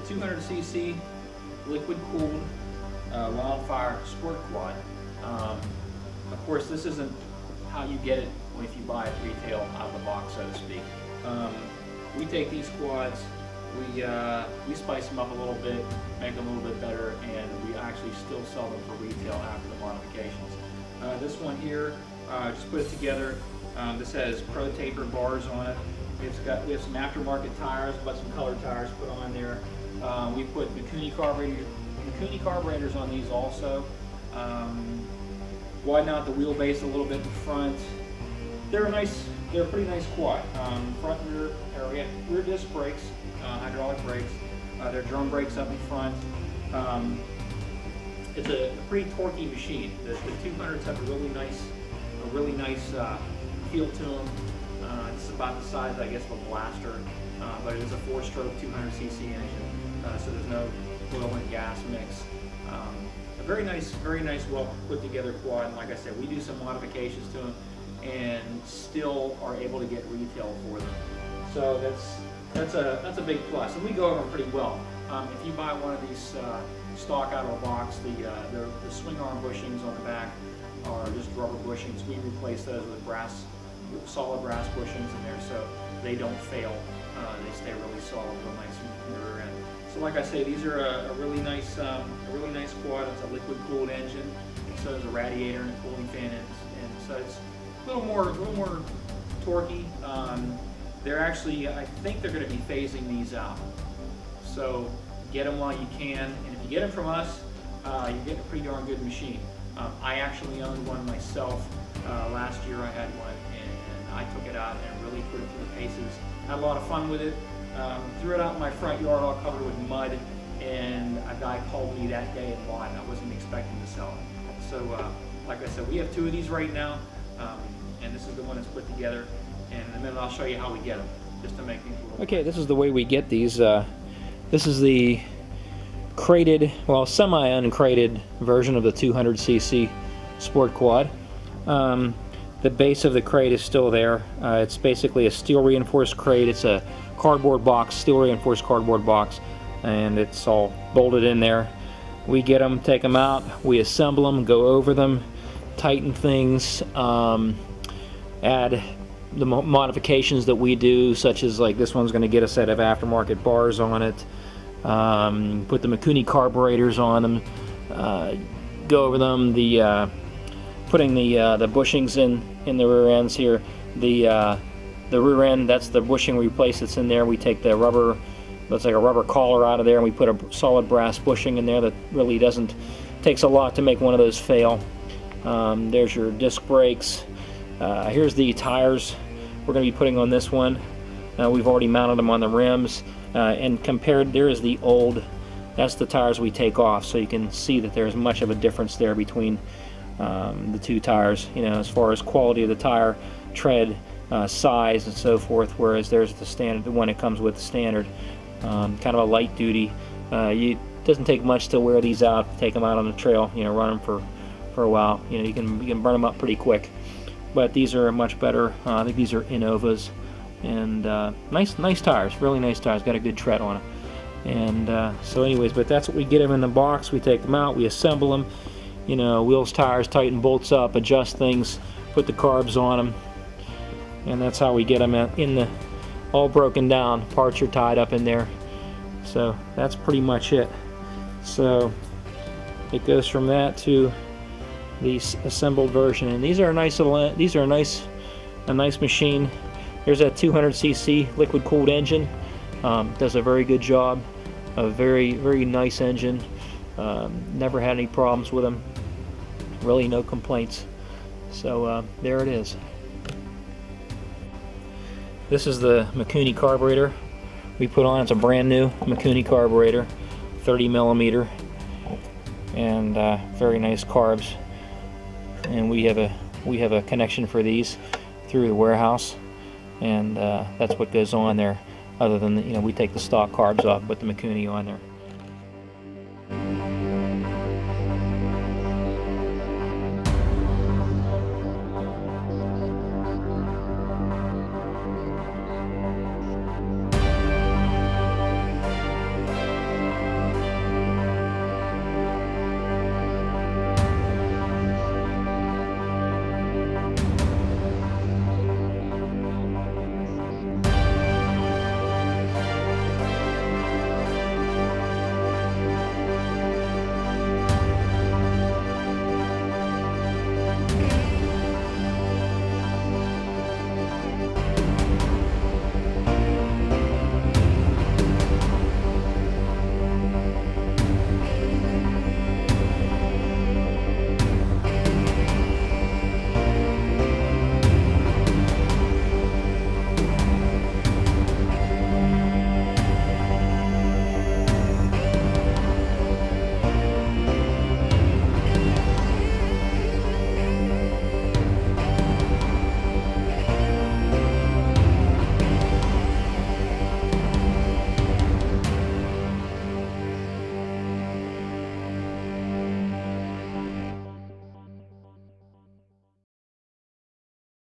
a 200cc liquid-cooled WILDFIRE Sport Quad. Of course, this isn't how you get it if you buy it retail out of the box, so to speak. We take these quads, we spice them up a little bit, make them a little bit better, and we actually still sell them for retail after the modifications. This one here, just put it together. This has Pro Taper bars on it. We have some aftermarket tires, but some colored tires put on there. We put Mikuni carburetors on these also. Widen out the wheelbase a little bit in front. They're a pretty nice quad. Front and rear area, rear disc brakes, hydraulic brakes. They're drum brakes up in front. It's a pretty torquey machine. The 200s have a really nice feel to them. It's about the size, I guess, of a blaster, but it is a 4-stroke 200cc engine, so there's no oil and gas mix. A very nice, well put together quad. And like I said, we do some modifications to them, and still are able to get retail for them. So that's a big plus, and we go over them pretty well. If you buy one of these stock out of the box, the swing arm bushings on the back are just rubber bushings. We replace those with solid brass bushings in there, so they don't fail. They stay really solid, real nice in the rear end. So like I say, these are a really nice quad. It's a liquid cooled engine, so there's a radiator and a cooling fan, and so it's a little more torquey. They're actually, I think they're going to be phasing these out. So get them while you can, and if you get them from us, you're getting a pretty darn good machine. I actually owned one myself. Last year I had one, and I took it out and really put it through the paces. Had a lot of fun with it. Threw it out in my front yard all covered with mud, and a guy called me that day and bought it. I wasn't expecting to sell it. So like I said, we have 2 of these right now, and this is the one that's put together, and in a minute I'll show you how we get them, just to make things a little Okay, this is the way we get these. This is the crated, well, semi-uncrated version of the 200cc Sport Quad. The base of the crate is still there. It's basically a steel reinforced crate. It's a cardboard box, steel reinforced cardboard box, and it's all bolted in there. We get them, take them out, we assemble them, go over them, tighten things, add the modifications that we do, such as like this one's going to get a set of aftermarket bars on it. Put the Mikuni carburetors on them, go over them, putting the bushings in the rear ends here. The rear end, that's the bushing we replace that's in there. We take the rubber, looks like a rubber collar out of there, and we put a solid brass bushing in there that really takes a lot to make one of those fail. There's your disc brakes. Here's the tires we're going to be putting on this one. We've already mounted them on the rims, and compared, there is the old, that's the tires we take off, so you can see that there's much of a difference there between the 2 tires, you know, as far as quality of the tire, tread, size, and so forth. Whereas there's the standard, the one that comes with the standard, kind of a light duty. It doesn't take much to wear these out, take them out on the trail, you know, run them for a while. You know, you can burn them up pretty quick. But these are much better. I think these are Innovas, and nice tires, really nice tires. Got a good tread on them. And so, anyways, but that's what we get them in the box. We take them out, we assemble them. You know, wheels, tires, tighten bolts up, adjust things, put the carbs on them, and that's how we get them all broken down. Parts are tied up in there. So that's pretty much it. So it goes from that to the assembled version, and these are a nice machine. There's that 200cc liquid cooled engine. Does a very good job. A very nice engine. Never had any problems with them. Really no complaints. So there it is. This is the Mikuni carburetor we put on. It's a brand new Mikuni carburetor, 30mm, and very nice carbs. And we have a connection for these through the warehouse, and that's what goes on there. Other than, you know, we take the stock carbs off, put the Mikuni on there.